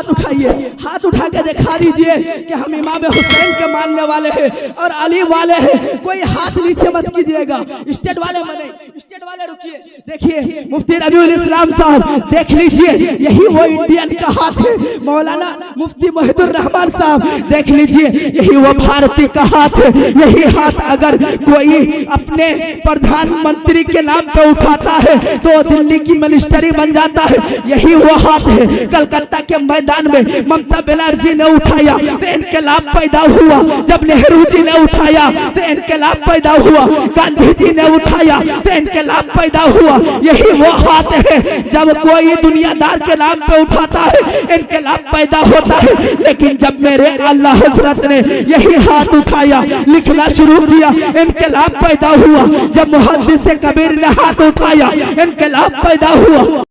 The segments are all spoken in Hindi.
हाथ उठाइए, हाथ उठा के दिखा दीजिए कि हम इमाम हुसैन के मानने वाले हैं और अली वाले हैं। कोई हाथ नीचे मत कीजिएगा। स्टेट वाले मने, स्टेट वाले रुकिए। देखिए मुफ्ती रबीउल इस्लाम साहब देख लीजिए, यही वो इंडियन का हाथ है। मौलाना मुफ्ती मोहिदुर रहमान साहब देख लीजिए, यही वो भारतीय का हाथ है। यही हाथ अगर कोई अपने प्रधानमंत्री के नाम पे उठाता है तो दिल्ली की मिनिस्टरी बन जाता है। यही वो हाथ है। कलकत्ता के मैदान में ममता बनर्जी ने उठाया तो इनकलाब पैदा हुआ। जब नेहरू जी ने उठाया तो इनकलाब पैदा हुआ। गांधी जी ने उठाया तो इनकलाब पैदा हुआ। यही वो हाथ है, जब कोई दुनियादार के नाम पे उठाता है इनकलाब पैदा होता है। लेकिन जब मेरे अल्लाह हजरत ने यही हाथ उठाया, लिखना शुरू किया, इनकलाब पैदा हुआ। जब मुहद्दिस कबीर ने हाथ उठाया इनकलाब पैदा हुआ।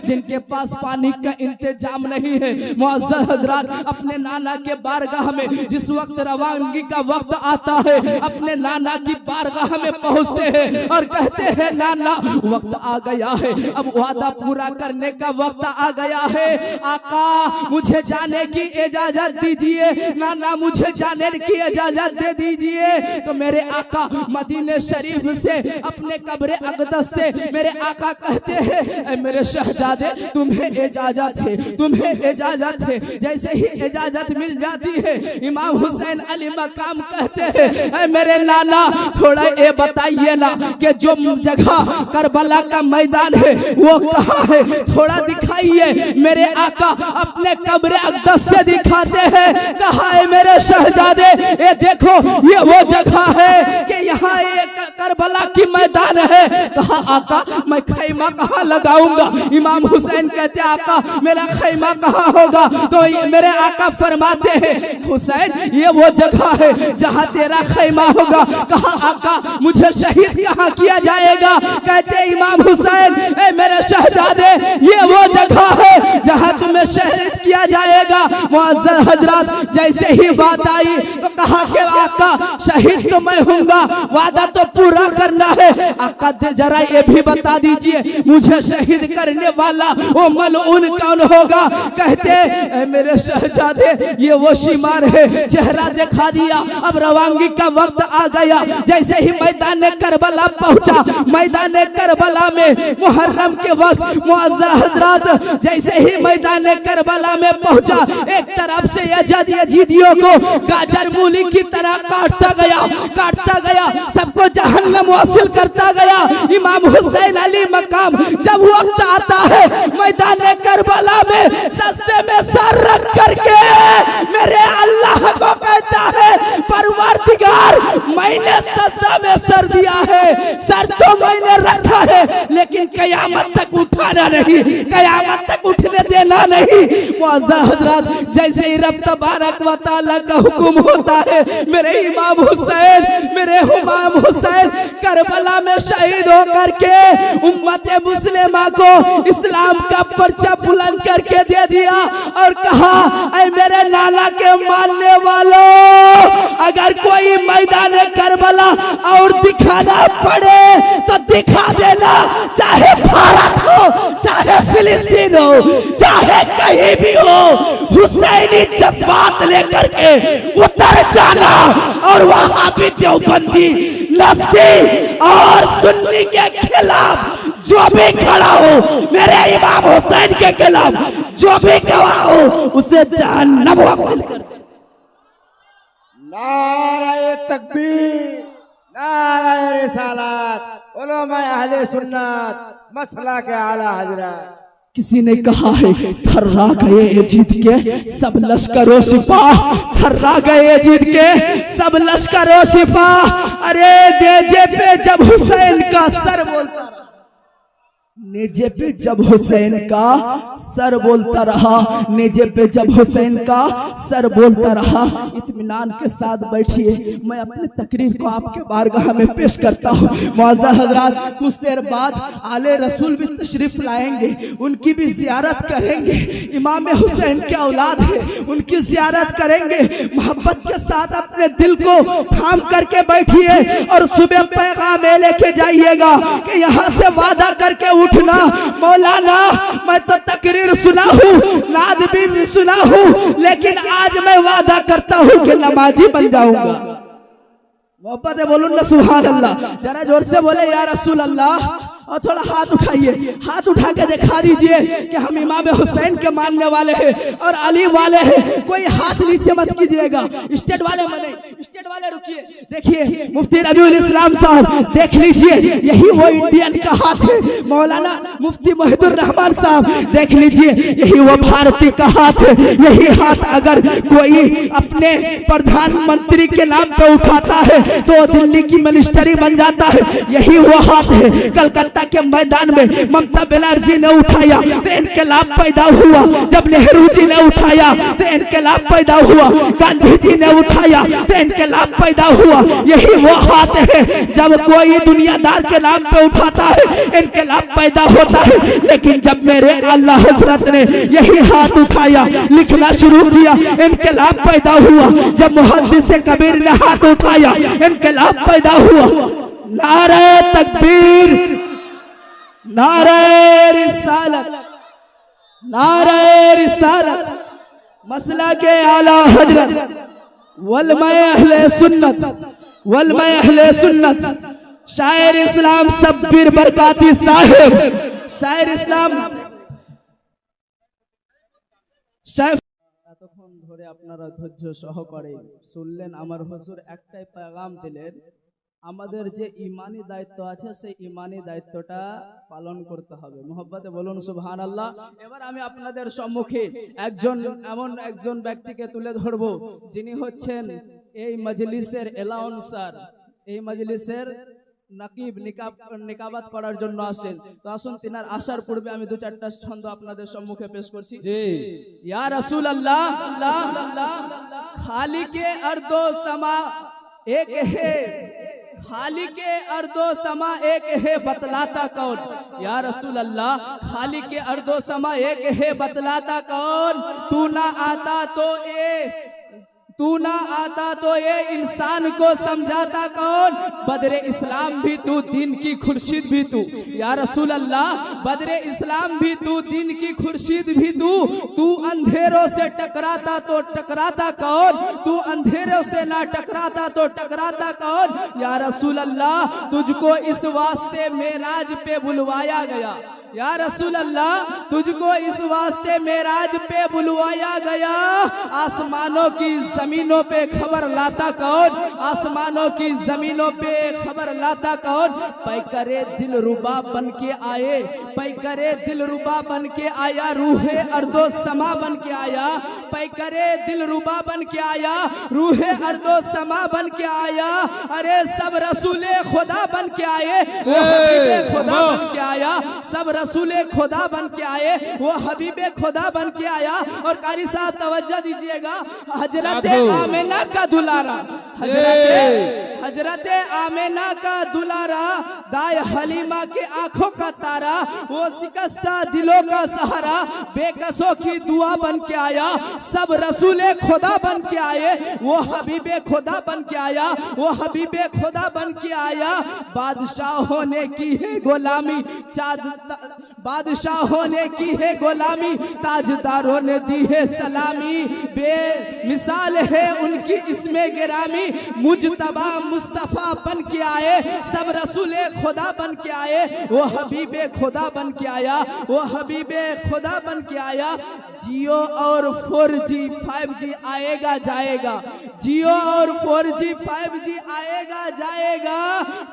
जिनके पास पानी का इंतजाम नहीं है, मुअज़्ज़ज़ हज़रात अपने नाना के बारगाह में जिस वक्त रवानगी का वक्त आता है, अपने नाना की बारगाह में पहुंचते हैं और कहते हैं नाना वक्त आ गया है, अब वादा पूरा करने का वक्त आ गया है। आका मुझे जाने की इजाजत दीजिए, नाना मुझे जाने की इजाजत दे दीजिए। तो मेरे आका मदीने शरीफ से अपने कब्र अक़दस से मेरे आका कहते हैं मेरे शहजादे तुम्हें इजाजत है, तुम्हें इजाजत है। जैसे ही इजाजत मिल जाती है इमाम हुसैन अली मकाम कहते हैं मेरे नाना थोड़ा ये बताइए ना कि जो जगह करबला का मैदान है वो कहाँ है, थोड़ा दिखाइए। मेरे आका अपने कब्र अक़दस से दिखाते हैं, कहाँ है मेरे शहजादे, ये देखो ये वो जगह है कि यहाँ एक करबला की मैदान है। कहा आका मैं खैमा कहाँ लगाऊंगा? इमाम हुसैन कहते आका मेरा खैमा कहाँ होगा? तो मेरे आका फरमाते हैं हुसैन ये वो जगह है जहाँ तेरा खैमा होगा। कहा आका मुझे शहीद कहाँ किया जाएगा? कहते इमाम हुसैन ए मेरे शहजादे ये वो जगह है जहाँ तुम्हें शहीद किया जाएगा। मुअज़्ज़ज़ हज़रात जैसे ही बात आई तो कहा कि आका शहीद तो मैं हूँगा, वादा तो पूरा करना है। आका जरा ये भी बता दीजिए मुझे शहीद करने वाला वो मलऊन कौन होगा? कहते मेरे शहजादे ये वो शिमार है, चेहरा दिखा दिया। अब रवानगी का वक्त आ गया। जैसे ही मैदान करबला पहुंचा, मैदान करबला में मुहर्रम के वक्त मुअज़्ज़ज़ हज़रात जैसे ही मैदान करबला में पहुंचा, एक तरफ से यजीदियों को गाजर मूली की तरह काटता गया, सबको जहन्नम वासिल करता गया। इमाम हुसैन अली मकाम जब वक्त आता है मैदान करबला में सस्ते में सर रख करके मेरे अल्लाह को कहता है परवरदिगार मैंने सस्ता में सर दिया है, सर तो मैंने रखा है लेकिन कयामत तक उठाना नहीं, कयामत तक उठने देना नहीं। मुअज़्ज़ज़ हज़रात जैसे ही रब तबारक व तआला का हुक्म होता है मेरे इमाम हुसैन करबला में शहीद होकर के उम्मत मुस्लिमा को इस्लाम का पर्चा बुलंद करके दे दिया और कहा ऐ मेरे नाना के मानने वालों अगर कोई मैदान करबला और दिखाना पड़े तो दिखा देना, चाहे भारत हो चाहे फिलिस्तीन हो चाहे कहीं भी हो, हुसैनी जज्बात लेकर के उतर जाना और वहां भी देवबंदी नस्ती और सुन्नी के खिलाफ जो भी खड़ा हो, मेरे इमाम हुसैन के खिलाफ जो भी गवाह हो उसे जहन्नम वासिल कर दे। नारे तकबीर, नारे रिसालत, उलमा अहले सुन्नत, मसला के आला हजरत। किसी ने कहा है थर्रा गए यजीद के सब लश्करों सिपाह, थर्रा गए यजीद के सब लश्करों सिपाह। अरे नेजे पे जब हुसैन का सर बोलता, नेजे पे जब हुसैन का सर बोलता रहा, नेजे पे जब हुसैन का सर बोलता रहा। इत्मीनान के साथ बैठिए, मैं अपने तकरीर को आपके बारगाह में पेश करता हूँ। मुअज़्ज़ज़ हज़रात कुछ देर बाद आले रसूल भी तशरीफ लाएंगे, उनकी भी ज़ियारत करेंगे। इमाम हुसैन के औलाद है, उनकी ज़ियारत करेंगे। मोहब्बत के साथ अपने दिल को थाम करके बैठिए और सुबह पैगाम लेके जाइएगा कि यहाँ से वादा करके उठना उठना मौलाना, मैं तो तकरीर सुना हूँ, नाद भी सुना हूँ, लेकिन आज मैं वादा करता हूँ कि नमाजी बन जाऊंगा। मोहब्बत है, बोलूं ना सुभान अल्लाह। जरा जोर से बोले या रसूल अल्लाह। और थोड़ा हाथ उठाइए, हाथ उठा के दिखा दीजिए कि हम इमाम हुसैन के मानने वाले हैं और अली वाले हैं। कोई हाथ नीचे मत कीजिएगा, स्टेट वाले मने, स्टेट वाले रुकिए। देखिए मुफ्ती रबीउल इस्लाम साहब देख लीजिए, यही वो इंडियन का हाथ है। मौलाना मुफ्ती वहीदुर रहमान साहब देख लीजिए, यही वो भारतीय का हाथ है। यही हाथ अगर कोई अपने प्रधानमंत्री के नाम पे उठाता है तो दिल्ली की मिनिस्टरी बन जाता है। यही वो हाथ है। कलकत्ता के मैदान में ममता बनर्जी ने उठाया तो इनकलाब पैदा हुआ, जब नेहरू जी ने उठाया तो इनकलाब पैदा हुआ, गांधी जी ने उठाया तो इनकलाब पैदा हुआ। यही वो हाथ है, जब कोई दुनियादार के नाम पे उठाता है इनकलाब पैदा होता है। लेकिन जब मेरे अल्लाह हजरत ने यही हाथ उठाया, लिखना शुरू किया, इनकलाब पैदा हुआ। जब मुहद्दिस कबीर ने हाथ उठाया इनकलाब पैदा हुआ। नारे तकबीर, नारे रिसालत, नारे रिसालत, मसला के आला हजरत वलमा अहले सुन्नत, वलमा अहले सुन्नत शायर इस्लाम सब्बिर बरकाती साहिब, शायर इस्लाम এতক্ষণ ধরে আপনারা ধৈর্য সহকারে শুনলেন। আমার হুজুর একটাই পেগাম দিলেন, আমাদের যে ইমানি দায়িত্ব আছে সেই ইমানি দায়িত্বটা পালন করতে হবে। মোহব্বতে বলুন সুবহানাল্লাহ। এবার আমি আপনাদের সম্মুখে এমন একজন ব্যক্তিকে তুলে ধরব যিনি হচ্ছেন এই মজলিসের এলাউন্সার, এই মজলিসের নাকিব, নিকাবাত করার জন্য আসেন। তো আসুন তিনার আসার পূর্বে আমি দু চারটা ছন্দ আপনাদের সম্মুখে পেশ করছি। ইয়া রাসূলুল্লাহ, খালিকে আরদো সামা एक है, खालिके अर्दो समा एक है, बतलाता कौन? या रसूल अल्लाह, खालिके अर्दो समा एक है, बतलाता कौन? तू ना आता तो ये इंसान को समझाता कौन? बदरे इस्लाम भी तू, दीन की खुर्शीद भी तू। या रसूल अल्लाह, बदरे इस्लाम भी तू, दीन की खुर्शीद भी तू अंधेरों से टकराता तो टकराता कौन? तू अंधेरों से ना टकराता तो टकराता कौन? या रसूल अल्लाह, तुझको इस वास्ते मेराज पे बुलवाया गया। या रसूल अल्लाह, तुझको इस वास्ते मेराज पे बुलवाया गया। आसमानों की जमीनों पे खबर लाता कौन? आसमानों की जमीनों पे खबर लाता कौन? पैकरे दिल रुबा बन के आए, पैकरे दिल रुबा बन के आया, रूहे अर्दो समा बन के आया। पैकरे दिल रुबा बन के आया, रूहे अर्दो समा बन के आया। अरे सब रसूले खुदा बन के आए, वो हबीबे खुदा बन के आया। सब रसूले खुदा बन के आए, वो हबीबे खुदा बन के आया। और कारी साहब तवज्जो दीजिएगा, हजरत आमिना का दुलारा, हजरत आमिना का दुलारा, दाय हलीमा के आंखों का तारा, वो शिकस्ता दिलों का सहारा, बेकसों की दुआ बन के आया। सब रसूले खुदा बन के आए, वो हबीबे खुदा बन के आया, वो हबीबे खुदा बन के आया। बादशाहों ने की है गुलामी, बादशाहों ने की है गुलामी, ताजदारों ने दी है सलामी। बेमिसाल है उनकी इसमें गिरामी, मुजतबा मुस्तफा बन के आए। सब रसूले खुदा बन के आए, वो हबीबे खुदा बन के आया, वो हबीबे खुदा बन के आया। जियो और 4G 5G आएगा जाएगा, जियो और 4G 5G आएगा जाएगा।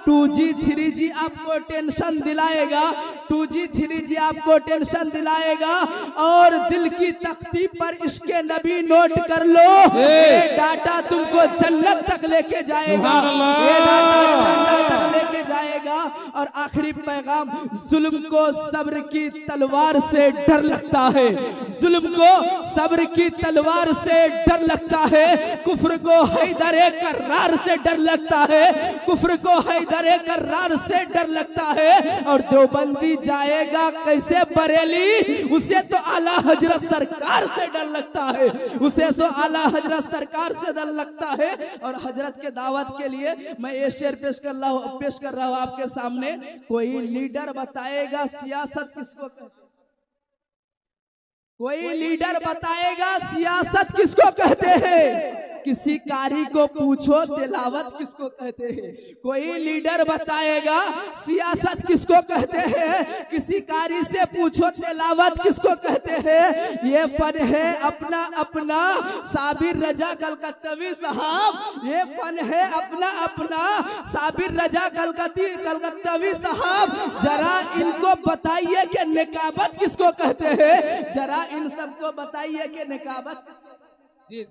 2G 3G आपको टेंशन दिलाएगा, 2G 3G आपको टेंशन दिलाएगा। और दिल की तख्ती पर इसके नबी नोट कर लो, ये डाटा तुमको जन्नत तक लेके जाएगा, ये डाटा जन्नत तक लेके जाएगा। और आखिरी पैगाम, जुल्म को सब्र की तलवार से डर लगता है, जुल्म को सब्र की तलवार से डर लगता है। कुफ्र को हैदरे कर्रार से डर लगता है, कुफ्र को हैदरे कर्रार से डर लगता है। और देवबंदी जाएगा कैसे बरेली, उसे तो आला हजरत सरकार से डर लगता है, उसे तो आला हजरत सरकार से डर लगता है। और हजरत के दावत के लिए मैं ये शेर पेश कर रहा रहा हूं आपके सामने, कोई लीडर बताएगा सियासत किसको कहते हैं? कोई लीडर बताएगा सियासत किसको कहते हैं? किसी कारी को पूछो तिलावत किसको कहते हैं? कोई लीडर बताएगा सियासत किसको कहते हैं? किसी कारी से पूछो तिलावत किसको कहते हैं? ये फन है अपना अपना साबिर रजा कलकत्तवी साहब, ये फन है अपना अपना साबिर रजा कलकत्तवी साहब। जरा इनको बताइए कि निकाबत किसको कहते हैं? जरा इन सबको बताइए कि निकाबत। जी